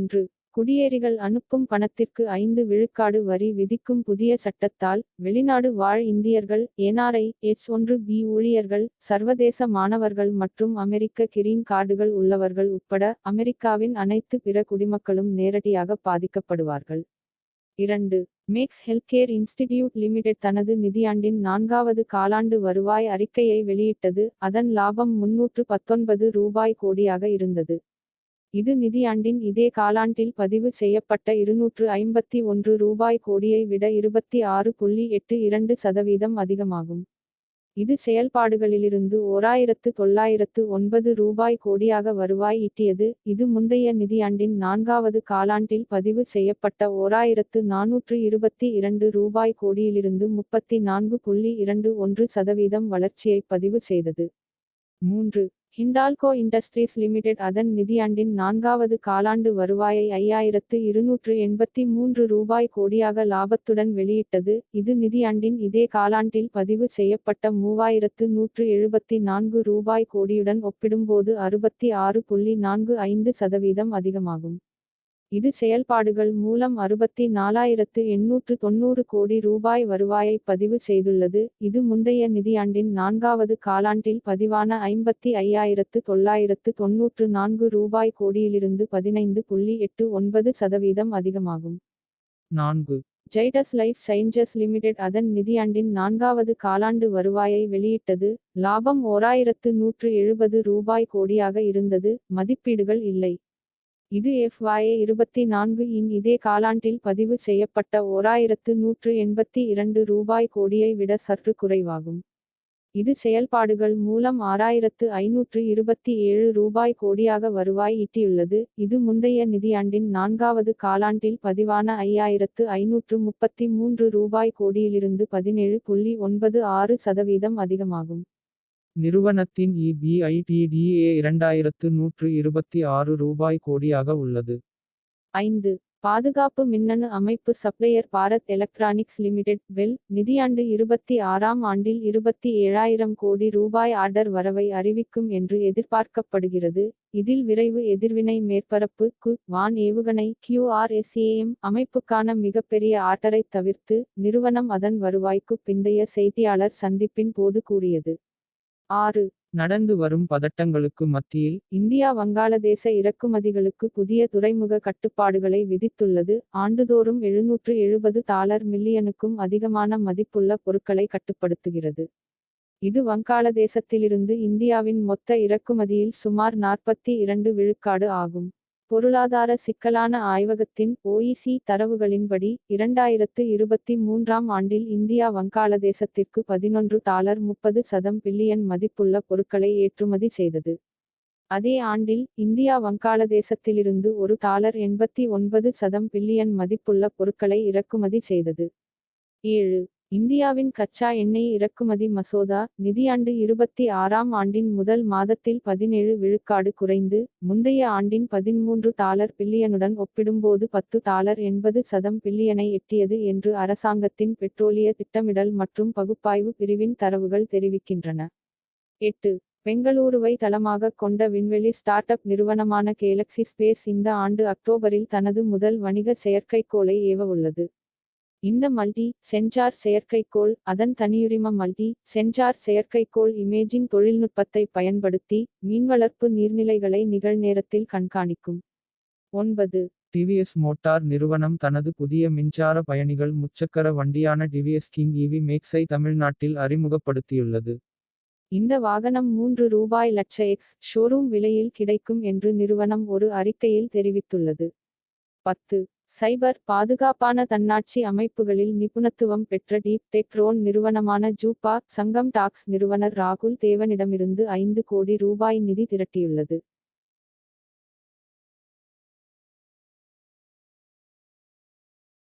1. குடியேறிகள் அனுப்பும் பணத்திற்கு 5 விழுக்காடு வரி விதிக்கும் புதிய சட்டத்தால் வெளிநாடு வாழ் இந்தியர்கள் என்ஆர்ஐ H1B ஊழியர்கள் சர்வதேச மாணவர்கள் மற்றும் அமெரிக்க கிரீன் கார்டுகள் உள்ளவர்கள் உட்பட அமெரிக்காவின் அனைத்து பிற குடிமக்களும் நேரடியாக பாதிக்கப்படுவார்கள். 2. மேக்ஸ் ஹெல்த்கேர் இன்ஸ்டிடியூட் லிமிடெட் தனது நிதியாண்டின் 4வது காலாண்டு வருவாய் அறிக்கையை வெளியிட்டது. அதன் லாபம் ரூ. 319 கோடியாக இருந்தது. இது நிதியாண்டின் இதே காலாண்டில் பதிவு செய்யப்பட்ட ரூ. 251 கோடியை விட 26.82% அதிகமாகும். இது செயல்பாடுகளிலிருந்து ரூ. 1909 கோடியாக வருவாய் ஈட்டியது. இது முந்தைய நிதியாண்டின் 4வது காலாண்டில் பதிவு செய்யப்பட்ட ரூ. 1422 கோடியிலிருந்து 34.21% வளர்ச்சியை பதிவு செய்தது. 3. ஹிண்டால்கோ இண்டஸ்ட்ரீஸ் லிமிடெட் அதன் நிதியாண்டின் 4வது காலாண்டு வருவாயை ரூ. 5283 கோடியாக லாபத்துடன் வெளியிட்டது. இது நிதியாண்டின் இதே காலாண்டில் பதிவு செய்யப்பட்ட ரூ. 3174 கோடியுடன் ஒப்பிடும்போது 66.45% அதிகமாகும். இது செயல்பாடுகள் மூலம் ரூ. 64,890 கோடி வருவாயை பதிவு செய்துள்ளது. இது முந்தைய நிதியாண்டின் 4வது காலாண்டில் பதிவான ரூ. 55,994 கோடியிலிருந்து 15.89% அதிகமாகும். 4. ஜைடஸ் லைஃப் சயின்சஸ் லிமிடெட் அதன் நிதியாண்டின் 4வது காலாண்டு வருவாயை வெளியிட்டது. லாபம் ரூ. 1170 கோடியாக இருந்தது. மதிப்பீடுகள் இல்லை. இது FY24 இன் இதே காலாண்டில் பதிவு செய்யப்பட்ட ரூ. 1182 கோடியை விட சற்று குறைவாகும். இது செயல்பாடுகள் மூலம் ரூ. 6527 கோடியாக வருவாய் ஈட்டியுள்ளது. இது முந்தைய நிதியாண்டின் 4வது காலாண்டில் பதிவான ரூ. 5533 கோடியிலிருந்து 17.96% அதிகமாகும். நிறுவனத்தின் EBITDA ரூ. 2126 கோடியாக உள்ளது. 5. பாதுகாப்பு மின்னணு அமைப்பு சப்ளையர் பாரத் எலக்ட்ரானிக்ஸ் லிமிடெட் வெல் நிதியாண்டு 26ஆம் ஆண்டில் 27,000 கோடி ரூபாய் ஆர்டர் வரவை அறிவிக்கும் என்று எதிர்பார்க்கப்படுகிறது. இதில் விரைவு எதிர்வினை மேற்பரப்பு வான் ஏவுகணை QRSAM அமைப்புக்கான மிகப்பெரிய ஆர்டரைத் தவிர்த்து நிறுவனம் அதன் வருவாய்க்கு பிந்தைய செய்தியாளர் சந்திப்பின் போது கூறியது. 6. நடந்து வரும் பதட்டங்களுக்கு மத்தியில் இந்தியா வங்காளதேச இறக்குமதிகளுக்கு புதிய துறைமுக கட்டுப்பாடுகளை விதித்துள்ளது. ஆண்டுதோறும் $770 மில்லியனுக்கும் அதிகமான மதிப்புள்ள பொருட்களை கட்டுப்படுத்துகிறது. இது வங்காளதேசத்திலிருந்து இந்தியாவின் மொத்த இறக்குமதியில் சுமார் 42 விழுக்காடு ஆகும். பொருளாதார சிக்கலான ஆய்வகத்தின் OEC தரவுகளின்படி 2023ஆம் ஆண்டில் இந்தியா வங்காளதேசத்திற்கு $11.30 பில்லியன் மதிப்புள்ள பொருட்களை ஏற்றுமதி செய்தது. அதே ஆண்டில் இந்தியா வங்காளதேசத்திலிருந்து $1.89 பில்லியன் மதிப்புள்ள பொருட்களை இறக்குமதி செய்தது. 7. இந்தியாவின் கச்சா எண்ணெய் இறக்குமதி மசோதா நிதியாண்டு 26ஆம் ஆண்டின் முதல் மாதத்தில் 17 விழுக்காடு குறைந்து முந்தைய ஆண்டின் $13 பில்லியனுடன் ஒப்பிடும்போது $10.80 பில்லியனை எட்டியது என்று அரசாங்கத்தின் பெட்ரோலிய திட்டமிடல் மற்றும் பகுப்பாய்வு பிரிவின் தரவுகள் தெரிவிக்கின்றன. 8. பெங்களூருவை தளமாகக் கொண்ட விண்வெளி ஸ்டார்ட் அப் நிறுவனமான கேலக்ஸி ஸ்பேஸ் இந்த ஆண்டு அக்டோபரில் தனது முதல் வணிக செயற்கைக்கோளை ஏவ உள்ளது. இந்த மல்டி சென்சார் செயற்கைக்கோள் அதன் தனியுரிம மல்டி சென்சார் செயற்கைக்கோள் இமேஜிங் தொழில்நுட்பத்தை பயன்படுத்தி மீன்வளர்ப்பு நீர்நிலைகளை நிகழ்நேரத்தில் கண்காணிக்கும். 9. டிவிஎஸ் மோட்டார் நிறுவனம் தனது புதிய மின்சார பயணிகள் முச்சக்கர வண்டியான டிவிஎஸ் கிங் EV மேக்ஸை தமிழ்நாட்டில் அறிமுகப்படுத்தியுள்ளது. இந்த வாகனம் ரூ. 3 லட்ச ஷோரூம் விலையில் கிடைக்கும் என்று நிறுவனம் ஒரு அறிக்கையில் தெரிவித்துள்ளது. 10. சைபர் பாதுகாப்பான தன்னாட்சி அமைப்புகளில் நிபுணத்துவம் பெற்ற டீப் டெக் ட்ரோன் நிறுவனமான ஜூபா சங்கம் டாக்ஸ் நிறுவனர் ராகுல் தேவனிடமிருந்து 5 கோடி ரூபாய் நிதி திரட்டியுள்ளது.